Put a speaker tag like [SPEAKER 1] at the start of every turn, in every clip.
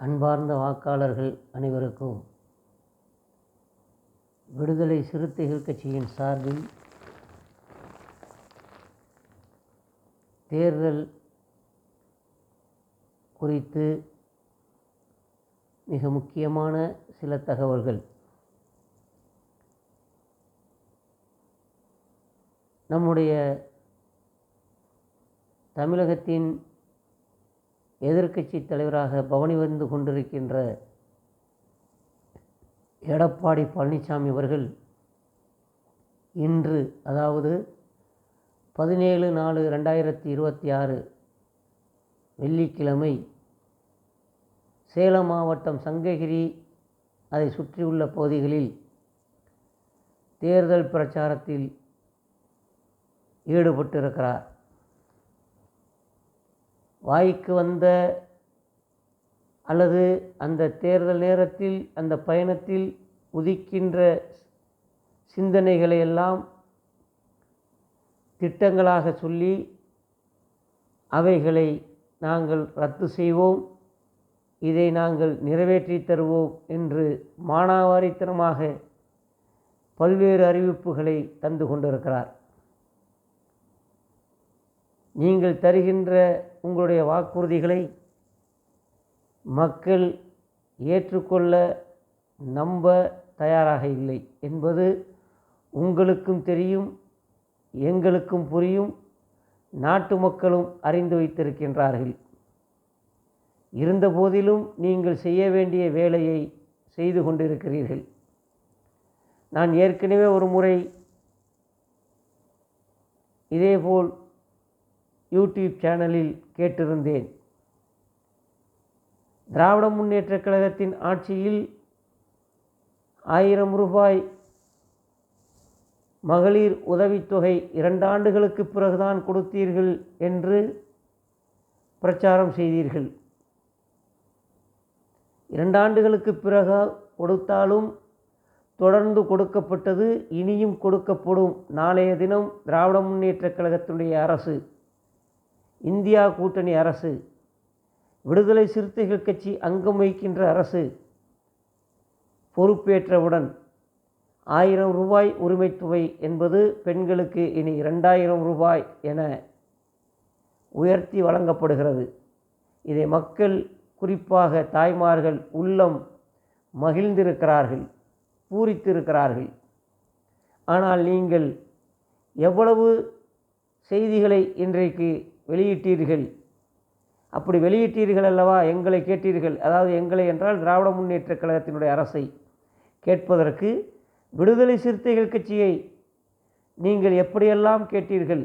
[SPEAKER 1] அன்பார்ந்த வாக்காளர்கள் அனைவருக்கும் விடுதலை சிறுத்தைகள் கட்சியின் சார்பில் தேர்தல் குறித்து மிக முக்கியமான சில தகவல்கள். நம்முடைய தமிழகத்தின் எதிர்க்கட்சி தலைவராக பவனி வந்து கொண்டிருக்கின்ற எடப்பாடி பழனிசாமி அவர்கள் இன்று, அதாவது 17/4/2026 வெள்ளிக்கிழமை, சேலம் மாவட்டம் சங்ககிரி அதை சுற்றியுள்ள பகுதிகளில் தேர்தல் பிரச்சாரத்தில் ஈடுபட்டிருக்கிறார். வாய்க்கு வந்த அல்லது அந்த தேர்தல் நேரத்தில் அந்த பயணத்தில் உதிக்கின்ற சிந்தனைகளை எல்லாம் திட்டங்களாக சொல்லி அவைகளை நாங்கள் ரத்து செய்வோம், இதை நாங்கள் நிறைவேற்றி தருவோம் என்று மானாவாரித்தனமாக பல்வேறு அறிவிப்புகளை தந்து கொண்டிருக்கிறார். நீங்கள் தருகின்ற உங்களுடைய வாக்குறுதிகளை மக்கள் ஏற்றுக்கொள்ள நம்ப தயாராக இல்லை என்பது உங்களுக்கும் தெரியும், எங்களுக்கும் புரியும், நாட்டு மக்களும் அறிந்து வைத்திருக்கின்றார்கள். இருந்தபோதிலும் நீங்கள் செய்ய வேண்டிய வேலையை செய்து கொண்டிருக்கிறீர்கள். நான் ஏற்கனவே ஒரு முறை இதேபோல் யூடியூப் சேனலில் கேட்டிருந்தேன். திராவிட முன்னேற்றக் கழகத்தின் ஆட்சியில் 1000 ரூபாய் மகளிர் உதவித்தொகை 2 ஆண்டுகளுக்கு பிறகுதான் கொடுத்தீர்கள் என்று பிரச்சாரம் செய்தீர்கள். 2 ஆண்டுகளுக்கு பிறகு கொடுத்தாலும் தொடர்ந்து கொடுக்கப்பட்டது, இனியும் கொடுக்கப்படும். நாளைய தினம் திராவிட முன்னேற்றக் கழகத்தினுடைய அரசு, இந்தியா கூட்டணி அரசு, விடுதலை சிறுத்தைகள் கட்சி அங்கம் வகிக்கின்ற அரசு பொறுப்பேற்றவுடன் 1000 ரூபாய் உரிமைத்தொகை என்பது பெண்களுக்கு இனி 2000 ரூபாய் என உயர்த்தி வழங்கப்படுகிறது. இதை மக்கள், குறிப்பாக தாய்மார்கள் உள்ளம் மகிழ்ந்திருக்கிறார்கள், பூரித்திருக்கிறார்கள். ஆனால் நீங்கள் எவ்வளவு செய்திகளை இன்றைக்கு வெளியிட்டீர்கள்? அப்படி வெளியிட்டீர்கள் அல்லவா, எங்களை கேட்டீர்கள். அதாவது எங்களை என்றால் திராவிட முன்னேற்றக் கழகத்தினுடைய அரசை கேட்பதற்கு விடுதலை சிறுத்தைகள் கட்சியை நீங்கள் எப்படியெல்லாம் கேட்டீர்கள்?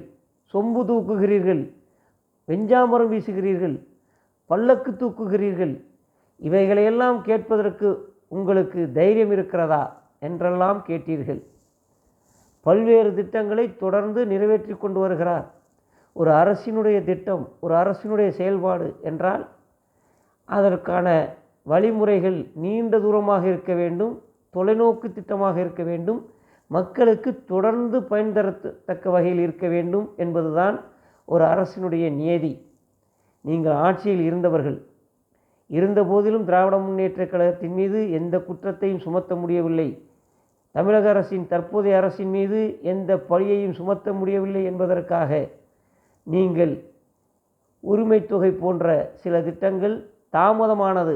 [SPEAKER 1] சொம்பு தூக்குகிறீர்கள், வெஞ்சாமரம் வீசுகிறீர்கள், பல்லக்கு தூக்குகிறீர்கள். இவைகளையெல்லாம் கேட்பதற்கு உங்களுக்கு தைரியம் இருக்கிறதா என்றெல்லாம் கேட்டீர்கள். பல்வேறு திட்டங்களை தொடர்ந்து நிறைவேற்றி கொண்டு வருகிறார். ஒரு அரசினுடைய திட்டம், ஒரு அரசினுடைய செயல்பாடு என்றால் அதற்கான வழிமுறைகள் நீண்ட தூரமாக இருக்க வேண்டும், தொலைநோக்கு திட்டமாக இருக்க வேண்டும், மக்களுக்கு தொடர்ந்து பயன் தரத்தக்க வகையில் இருக்க வேண்டும் என்பதுதான் ஒரு அரசினுடைய நியதி. நீங்கள் ஆட்சியில் இருந்தவர்கள், இருந்தபோதிலும் திராவிட முன்னேற்றக் கழகத்தின் மீது எந்த குற்றத்தையும் சுமத்த முடியவில்லை, தமிழக அரசின் தற்போதைய அரசின் மீது எந்த பழியையும் சுமத்த முடியவில்லை என்பதற்காக நீங்கள் உரிமைத்தொகை போன்ற சில திட்டங்கள் தாமதமானது,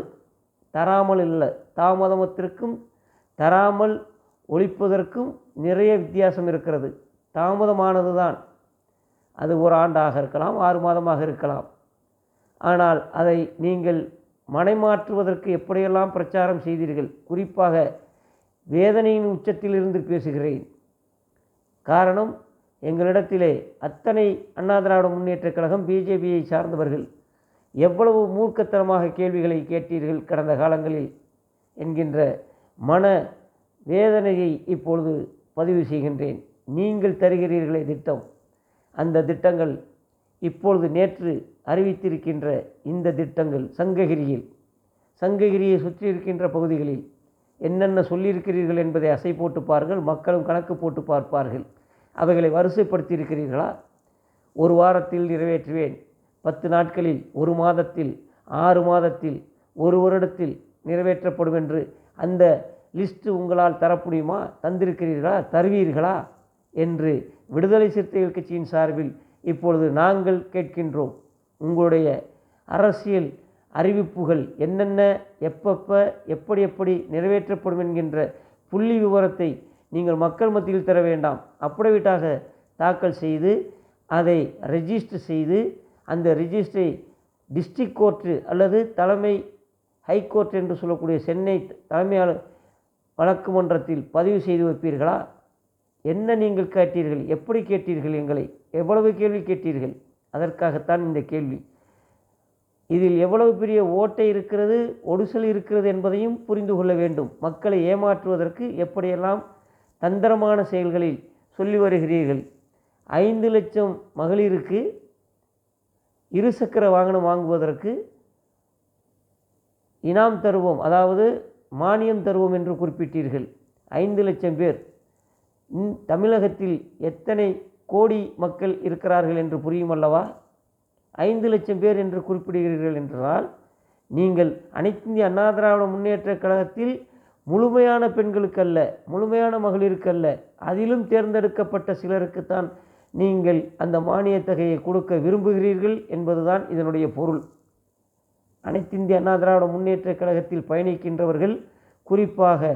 [SPEAKER 1] தராமல் இல்லை. தாமதத்திற்கும் தராமல் ஒழிப்பதற்கும் நிறைய வித்தியாசம் இருக்கிறது. தாமதமானது தான், அது 1 ஆண்டாக இருக்கலாம், 6 மாதமாக இருக்கலாம். ஆனால் அதை நீங்கள் மனைமாற்றுவதற்கு எப்படியெல்லாம் பிரச்சாரம் செய்தீர்கள்? குறிப்பாக வேதனையின் உச்சத்தில் இருந்து பேசுகிறேன். காரணம், எங்களிடத்திலே அத்தனை அண்ணா திராவிட முன்னேற்றக் கழகம், பிஜேபியை சார்ந்தவர்கள் எவ்வளவு மூர்க்கத்தனமாக கேள்விகளை கேட்டீர்கள் கடந்த காலங்களில் என்கின்ற மன வேதனையை இப்பொழுது பதிவு செய்கின்றேன். நீங்கள் தருகிறீர்களே திட்டம், அந்த திட்டங்கள் இப்பொழுது நேற்று அறிவித்திருக்கின்ற இந்த திட்டங்கள் சங்ககிரியை சுற்றி இருக்கின்ற பகுதிகளில் என்னென்ன சொல்லியிருக்கிறீர்கள் என்பதை அசை போட்டு பாருங்கள், மக்களும் கணக்கு போட்டு பார்ப்பார்கள். அவைகளை வரிசைப்படுத்தி இருக்கிறீர்களா? 1 வாரத்தில் நிறைவேற்றுவேன், 10 நாட்களில், 1 மாதத்தில், 6 மாதத்தில், ஒரு வருடத்தில் நிறைவேற்றப்படும் என்று அந்த லிஸ்ட்டு உங்களால் தர முடியுமா? தந்திருக்கிறீர்களா? தருவீர்களா என்று விடுதலை சிறுத்தைகள் கட்சியின் சார்பில் இப்பொழுது நாங்கள் கேட்கின்றோம். உங்களுடைய அரசியல் அறிவிப்புகள் என்னென்ன, எப்பப்போ, எப்படி எப்படி நிறைவேற்றப்படும் என்கின்ற புள்ளி விவரத்தை நீங்கள் மக்கள் மத்தியில் தர வேண்டாம். அப்படிவிட்டாக தாக்கல் செய்து அதை ரெஜிஸ்டர் செய்து அந்த ரெஜிஸ்டரை டிஸ்ட்ரிக்ட் கோர்ட்டு அல்லது தலைமை ஹைகோர்ட் என்று சொல்லக்கூடிய சென்னை தலைமை வழக்கு மன்றத்தில் பதிவு செய்து வைப்பீர்களா? என்ன நீங்கள் கேட்டீர்கள்? எப்படி கேட்டீர்கள்? எங்களை எவ்வளவு கேள்வி கேட்டீர்கள்? அதற்காகத்தான் இந்த கேள்வி. இதில் எவ்வளவு பெரிய ஓட்டை இருக்கிறது, ஒடுசல் இருக்கிறது என்பதையும் புரிந்து கொள்ள வேண்டும். மக்களை ஏமாற்றுவதற்கு எப்படியெல்லாம் தந்திரமான செயல்களில் சொல்லி வருகிறீர்கள். 5 லட்சம் மகளிருக்கு இருசக்கர வாகனம் வாங்குவதற்கு இனாம் தருவோம், அதாவது மானியம் தருவோம் என்று குறிப்பிட்டீர்கள். 5 லட்சம் பேர். தமிழகத்தில் எத்தனை கோடி மக்கள் இருக்கிறார்கள் என்று புரியும் அல்லவா? 5 லட்சம் பேர் என்று குறிப்பிடுகிறீர்கள் என்றால் நீங்கள் அனைத்து இந்திய அண்ணா திராவிட முன்னேற்ற கழகத்தில் முழுமையான பெண்களுக்கு அல்ல, முழுமையான மகளிருக்கு அல்ல, அதிலும் தேர்ந்தெடுக்கப்பட்ட சிலருக்குத்தான் நீங்கள் அந்த மானியத் தொகையை கொடுக்க விரும்புகிறீர்கள் என்பதுதான் இதனுடைய பொருள். அனைத்து இந்திய அண்ணா திராவிட முன்னேற்ற கழகத்தில் பயணிக்கின்றவர்கள், குறிப்பாக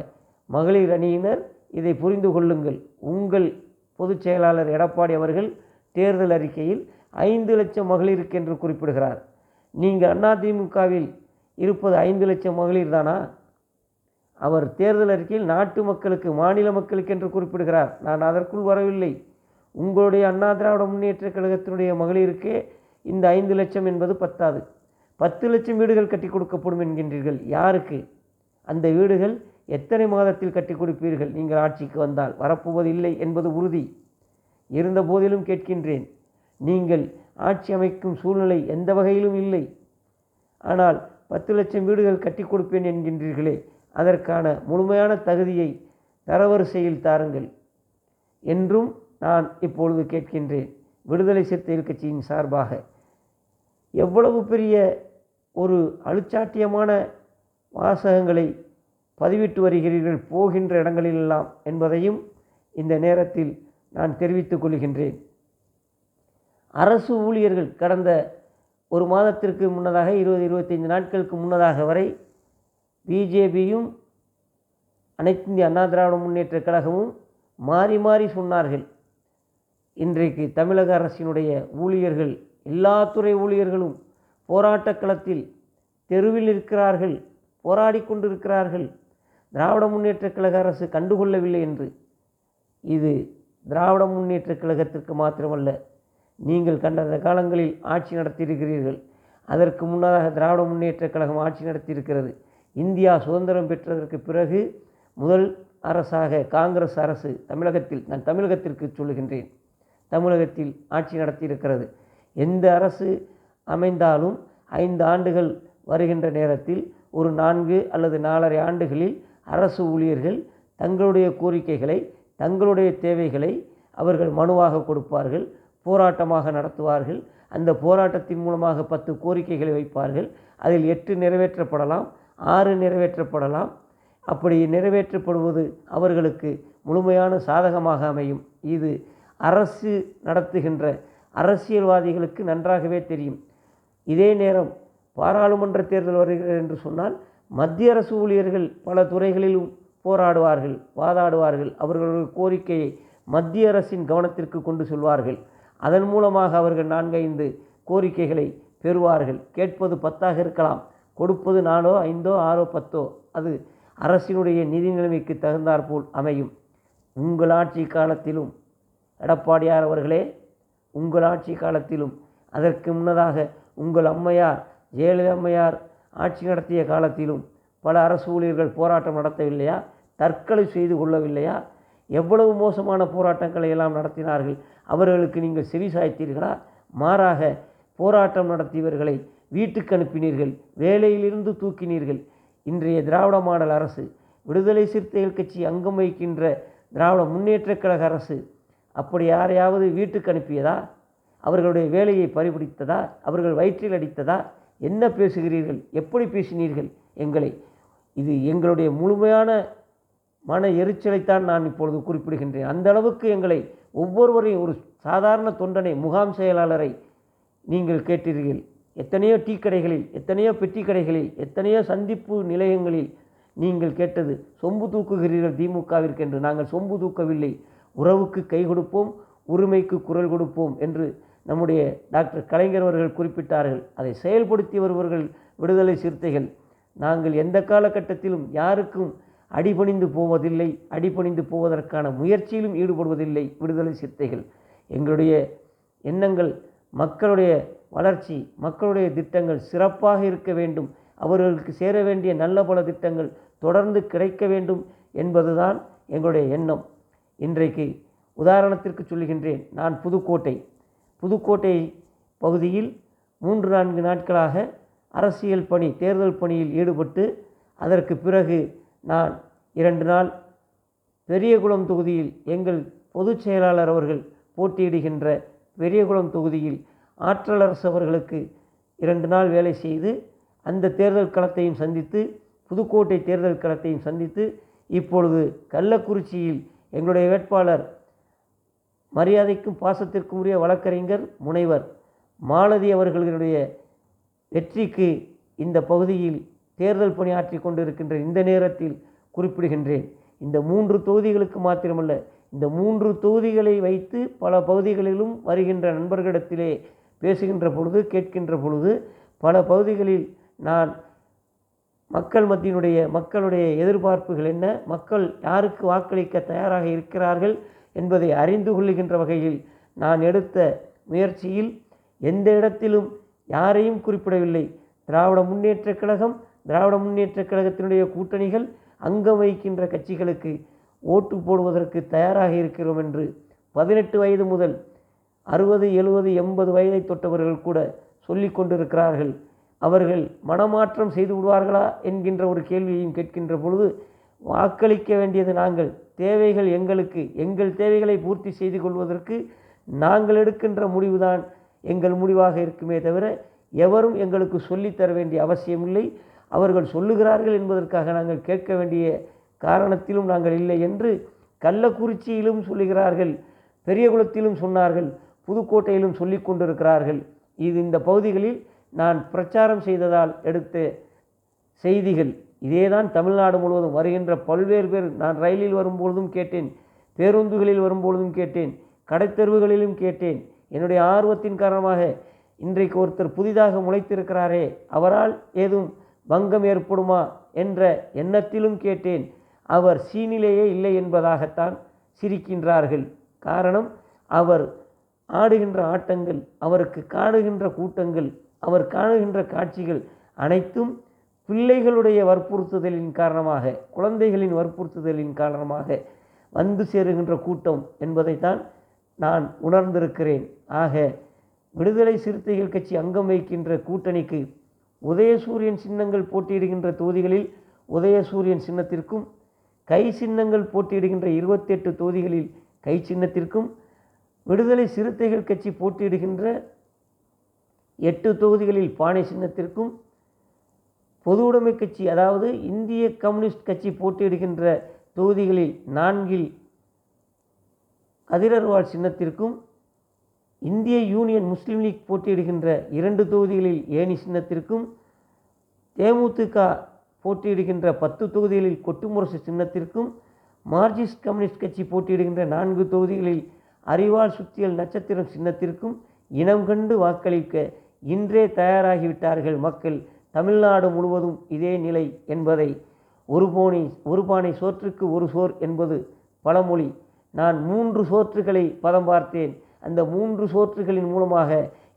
[SPEAKER 1] மகளிர் அணியினர் இதை புரிந்து கொள்ளுங்கள். உங்கள் பொதுச் செயலாளர் எடப்பாடி அவர்கள் தேர்தல் அறிக்கையில் 5 லட்சம் மகளிருக்கு என்று குறிப்பிடுகிறார். நீங்கள் அதிமுகவில் இருப்பது 5 லட்சம் மகளிர் தானா? அவர் தேர்தல் அறிக்கையில் நாட்டு மக்களுக்கு, மாநில மக்களுக்கு என்று குறிப்பிடுகிறார். நான் அதற்குள் வரவில்லை. உங்களுடைய அண்ணா திராவிட முன்னேற்ற கழகத்தினுடைய மகளிருக்கே இந்த 5 லட்சம் என்பது பத்தாது. 10 லட்சம் வீடுகள் கட்டி கொடுக்கப்படும் என்கின்றீர்கள். யாருக்கு? அந்த வீடுகள் எத்தனை மாதத்தில் கட்டி கொடுப்பீர்கள்? நீங்கள் ஆட்சிக்கு வந்தால் வரப்போவதில்லை என்பது உறுதி. இருந்த போதிலும் கேட்கின்றேன், நீங்கள் ஆட்சி அமைக்கும் சூழ்நிலை எந்த வகையிலும் இல்லை. ஆனால் 10 லட்சம் வீடுகள் கட்டி கொடுப்பேன் என்கின்றீர்களே, அதற்கான முழுமையான தகுதியை தரவரிசையில் தாருங்கள் என்றும் நான் இப்பொழுது கேட்கின்றேன். விடுதலை சிறுத்தைகள் கட்சியின் சார்பாக எவ்வளவு பெரிய ஒரு அழுச்சாட்டியமான வாசகங்களை பதிவிட்டு வருகிறீர்கள் போகின்ற இடங்களிலெல்லாம் என்பதையும் இந்த நேரத்தில் நான் தெரிவித்துக் கொள்கின்றேன். அரசு ஊழியர்கள் கடந்த ஒரு மாதத்திற்கு முன்னதாக 20-25 நாட்களுக்கு முன்னதாக வரை பிஜேபியும் அனைத்து இந்திய அண்ணா திராவிட முன்னேற்ற கழகமும் மாறி மாறி சொன்னார்கள். இன்றைக்கு தமிழக அரசினுடைய ஊழியர்கள், எல்லா துறை ஊழியர்களும் போராட்ட களத்தில் தெருவில் இருக்கிறார்கள், போராடி கொண்டிருக்கிறார்கள். திராவிட முன்னேற்ற கழக அரசு கண்டுகொள்ளவில்லை என்று. இது திராவிட முன்னேற்ற கழகத்திற்கு மாத்திரமல்ல, நீங்கள் கடந்த காலங்களில் ஆட்சி நடத்தியிருக்கிறீர்கள். அதற்கு முன்னதாக திராவிட முன்னேற்ற கழகம் ஆட்சி நடத்தியிருக்கிறது. இந்தியா சுதந்திரம் பெற்றதற்கு பிறகு முதல் அரசாக காங்கிரஸ் அரசு தமிழகத்தில், நான் தமிழகத்திற்கு சொல்லுகின்றேன், தமிழகத்தில் ஆட்சி நடத்தியிருக்கிறது. எந்த அரசு அமைந்தாலும் 5 ஆண்டுகள் வருகின்ற நேரத்தில் ஒரு 4 அல்லது 4.5 ஆண்டுகளில் அரசு ஊழியர்கள் தங்களுடைய கோரிக்கைகளை, தங்களுடைய தேவைகளை அவர்கள் மனுவாக கொடுப்பார்கள், போராட்டமாக நடத்துவார்கள். அந்த போராட்டத்தின் மூலமாக 10 கோரிக்கைகளை வைப்பார்கள். அதில் 8 நிறைவேற்றப்படலாம், 6 நிறைவேற்றப்படலாம். அப்படி நிறைவேற்றப்படுவது அவர்களுக்கு முழுமையான சாதகமாக அமையும். இது அரசு நடத்துகின்ற அரசியல்வாதிகளுக்கு நன்றாகவே தெரியும். இதே நேரம் பாராளுமன்ற தேர்தல் வருகிறது என்று சொன்னால் மத்திய அரசு ஊழியர்கள் பல துறைகளிலும் போராடுவார்கள், வாதாடுவார்கள். அவர்களுடைய கோரிக்கையை மத்திய அரசின் கவனத்திற்கு கொண்டு செல்வார்கள். அதன் மூலமாக அவர்கள் 4-5 கோரிக்கைகளை பெறுவார்கள். கேட்பது 10ஆக இருக்கலாம், கொடுப்பது 4, 5, 6, 10. அது அரசினுடைய நிதி நிலைமைக்கு தகுந்தாற்போல் அமையும். உங்கள் ஆட்சி காலத்திலும் எடப்பாடியார் அவர்களே, உங்கள் ஆட்சி காலத்திலும் அதற்கு முன்னதாக உங்கள் அம்மையார் ஜெயலலிதா அம்மையார் ஆட்சி நடத்திய காலத்திலும் பல அரசு ஊழியர்கள் போராட்டம் நடத்தவில்லையா? தற்கொலை செய்து கொள்ளவில்லையா? எவ்வளவு மோசமான போராட்டங்களை எல்லாம் நடத்தினார்கள். அவர்களுக்கு நீங்கள் செவி சாய்த்தீர்களா? மாறாக போராட்டம் நடத்தியவர்களை வீட்டுக்கு அனுப்பினீர்கள், வேலையிலிருந்து தூக்கினீர்கள். இன்றைய திராவிட மாடல் அரசு, விடுதலை சிறுத்தைகள் கட்சி அங்கம் வகிக்கின்ற திராவிட முன்னேற்ற கழக அரசு அப்படி யாரையாவது வீட்டுக்கு அனுப்பியதா? அவர்களுடைய வேலையை பறிபிடித்ததா? அவர்கள் வயிற்றில் அடித்ததா? என்ன பேசுகிறீர்கள், எப்படி பேசினீர்கள் எங்களை? இது எங்களுடைய முழுமையான மன எரிச்சலைத்தான் நான் இப்பொழுது குறிப்பிடுகின்றேன். அந்த அளவுக்கு எங்களை ஒவ்வொருவரையும், ஒரு சாதாரண தொண்டனை, முகாம் செயலாளரை நீங்கள் கேட்டீர்கள். எத்தனையோ டீ கடைகளில், எத்தனையோ பெட்டி கடைகளில், எத்தனையோ சந்திப்பு நிலையங்களில் நீங்கள் கேட்டது சொம்பு தூக்குகிறீர்கள் திமுகவிற்கு என்று. நாங்கள் சொம்பு தூக்கவில்லை. உறவுக்கு கை கொடுப்போம், உரிமைக்கு குரல் கொடுப்போம் என்று நம்முடைய டாக்டர் கலைஞர் அவர்கள் குறிப்பிட்டார்கள். அதை செயல்படுத்தி வருபவர்கள் விடுதலை சிறுத்தைகள். நாங்கள் எந்த காலகட்டத்திலும் யாருக்கும் அடிபணிந்து போவதில்லை, அடிபணிந்து போவதற்கான முயற்சியிலும் ஈடுபடுவதில்லை விடுதலை சிறுத்தைகள். எங்களுடைய எண்ணங்கள் மக்களுடைய வளர்ச்சி, மக்களுடைய திட்டங்கள் சிறப்பாக இருக்க வேண்டும், அவர்களுக்கு சேர வேண்டிய நல்ல பல திட்டங்கள் தொடர்ந்து கிடைக்க வேண்டும் என்பதுதான் எங்களுடைய எண்ணம். இன்றைக்கு உதாரணத்திற்கு சொல்லுகின்றேன். நான் புதுக்கோட்டை பகுதியில் 3-4 நாட்களாக அரசியல் பணி, தேர்தல் பணியில் ஈடுபட்டு, அதற்கு பிறகு நான் 2 நாள் பெரியகுளம் தொகுதியில் எங்கள் பொதுச் செயலாளர் அவர்கள் போட்டியிடுகின்ற பெரியகுளம் தொகுதியில் ஆற்றலரசு அவர்களுக்கு 2 நாள் வேலை செய்து, அந்த தேர்தல் களத்தையும் சந்தித்து, புதுக்கோட்டை தேர்தல் களத்தையும் சந்தித்து, இப்பொழுது கள்ளக்குறிச்சியில் எங்களுடைய வேட்பாளர், மரியாதைக்கும் பாசத்திற்கும் உரிய வழக்கறிஞர் முனைவர் மாலதி அவர்களுடைய வெற்றிக்கு இந்த பகுதியில் தேர்தல் பணியாற்றி கொண்டிருக்கின்ற இந்த நேரத்தில் குறிப்பிடுகின்றேன். இந்த 3 தொகுதிகளுக்கு மாத்திரமல்ல, இந்த 3 தொகுதிகளை வைத்து பல பகுதிகளிலும் வருகின்ற நண்பர்களிடத்திலே பேசுகின்ற பொழுது, கேட்கின்ற பொழுது, பல பகுதிகளில் நான் மக்களுடைய எதிர்பார்ப்புகள் என்ன, மக்கள் யாருக்கு வாக்களிக்க தயாராக இருக்கிறார்கள் என்பதை அறிந்து கொள்ளுகின்ற வகையில் நான் எடுத்த முயற்சியில் எந்த இடத்திலும் யாரையும் குறிப்பிடவில்லை. திராவிட முன்னேற்றக் கழகம், திராவிட முன்னேற்றக் கழகத்தினுடைய கூட்டணிகள் அங்கம் வகிக்கின்ற கட்சிகளுக்கு ஓட்டு போடுவதற்கு தயாராக இருக்கிறோம் என்று 18 வயது முதல் 60, 70, 80 வயதை தொட்டவர்கள் கூட சொல்லி கொண்டிருக்கிறார்கள். அவர்கள் மனமாற்றம் செய்து விடுவார்களா என்கின்ற ஒரு கேள்வியையும் கேட்கின்ற பொழுது, வாக்களிக்க வேண்டியது நாங்கள், தேவைகள் எங்களுக்கு, எங்கள் தேவைகளை பூர்த்தி செய்து கொள்வதற்கு நாங்கள் எடுக்கின்ற முடிவுதான் எங்கள் முடிவாக இருக்குமே தவிர எவரும் எங்களுக்கு சொல்லித்தர வேண்டிய அவசியமில்லை. அவர்கள் சொல்லுகிறார்கள் என்பதற்காக நாங்கள் கேட்க வேண்டிய காரணத்திலும் நாங்கள் இல்லை என்று கள்ளக்குறிச்சியிலும் சொல்லுகிறார்கள், பெரியகுளத்திலும் சொன்னார்கள், புதுக்கோட்டையிலும் சொல்லி கொண்டிருக்கிறார்கள். இது இந்த பகுதிகளில் நான் பிரச்சாரம் செய்ததால் எடுத்த செய்திகள். இதேதான் தமிழ்நாடு முழுவதும் வருகின்ற பல்வேறு பேர், நான் ரயிலில் வரும்பொழுதும் கேட்டேன், பேருந்துகளில் வரும்பொழுதும் கேட்டேன், கடைத்தெருவுகளிலும் கேட்டேன். என்னுடைய ஆர்வத்தின் காரணமாக இன்றைக்கு ஒருத்தர் புதிதாக முளைத்திருக்கிறாரே, அவரால் ஏதும் பங்கம் ஏற்படுமா என்ற எண்ணத்திலும் கேட்டேன். அவர் சீனிலேயே இல்லை என்பதாகத்தான் சிரிக்கின்றார்கள். காரணம், அவர் ஆடுகின்ற ஆட்டங்கள், அவருக்கு காணுகின்ற கூட்டங்கள், அவர் காணுகின்ற காட்சிகள் அனைத்தும் பிள்ளைகளுடைய வற்புறுத்துதலின் காரணமாக, குழந்தைகளின் வற்புறுத்துதலின் காரணமாக வந்து சேருகின்ற கூட்டம் என்பதைத்தான் நான் உணர்ந்திருக்கிறேன். ஆக விடுதலை சிறுத்தைகள் கட்சி அங்கம் வகிக்கின்ற கூட்டணிக்கு உதயசூரியன் சின்னங்கள் போட்டியிடுகின்ற தொகுதிகளில் உதயசூரியன் சின்னத்திற்கும், கை சின்னங்கள் போட்டியிடுகின்ற 28 தொகுதிகளில் கை சின்னத்திற்கும், விடுதலை சிறுத்தைகள் கட்சி போட்டியிடுகின்ற 8 தொகுதிகளில் பானை சின்னத்திற்கும், பொது உடைமை கட்சி அதாவது இந்திய கம்யூனிஸ்ட் கட்சி போட்டியிடுகின்ற தொகுதிகளில் 4 கதிரர்வாள் சின்னத்திற்கும், இந்திய யூனியன் முஸ்லீம் லீக் போட்டியிடுகின்ற 2 தொகுதிகளில் ஏணி சின்னத்திற்கும், தேமுதிக போட்டியிடுகின்ற 10 தொகுதிகளில் கொட்டுமுரசு சின்னத்திற்கும், மார்க்சிஸ்ட் கம்யூனிஸ்ட் கட்சி போட்டியிடுகின்ற 4 தொகுதிகளில் அறிவால் சுத்தியல் நட்சத்திரம் சின்னத்திற்கும் இனம் கண்டு வாக்களிக்க இன்றே தயாராகிவிட்டார்கள் மக்கள். தமிழ்நாடு முழுவதும் இதே நிலை என்பதை, ஒரு பானை சோற்றுக்கு ஒரு சோர் என்பது பழமொழி. நான் 3 சோற்றுகளை பதம் பார்த்தேன். அந்த 3 சோற்றுகளின் மூலமாக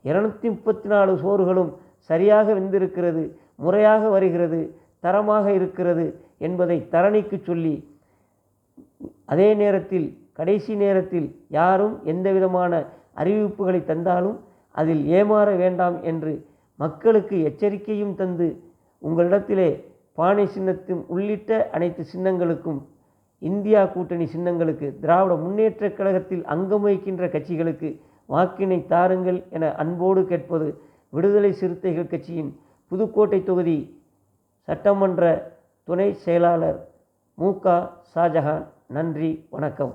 [SPEAKER 1] 234 சோறுகளும் சரியாக வெந்திருக்கிறது, முறையாக வருகிறது, தரமாக இருக்கிறது என்பதை தரணிக்கு சொல்லி, அதே நேரத்தில் கடைசி நேரத்தில் யாரும் எந்த விதமான அறிவிப்புகளை தந்தாலும் அதில் ஏமாற வேண்டாம் என்று மக்களுக்கு எச்சரிக்கையும் தந்து, உங்களிடத்திலே பானை சின்னத்தின் உள்ளிட்ட அனைத்து சின்னங்களுக்கும், இந்தியா கூட்டணி சின்னங்களுக்கு, திராவிட முன்னேற்றக் கழகத்தில் அங்கம் வகிக்கின்ற கட்சிகளுக்கு வாக்கினை தாருங்கள் என அன்போடு கேட்பது விடுதலை சிறுத்தைகள் கட்சியின் புதுக்கோட்டை தொகுதி சட்டமன்ற துணை செயலாளர் மு க ஷாஜஹான். நன்றி, வணக்கம்.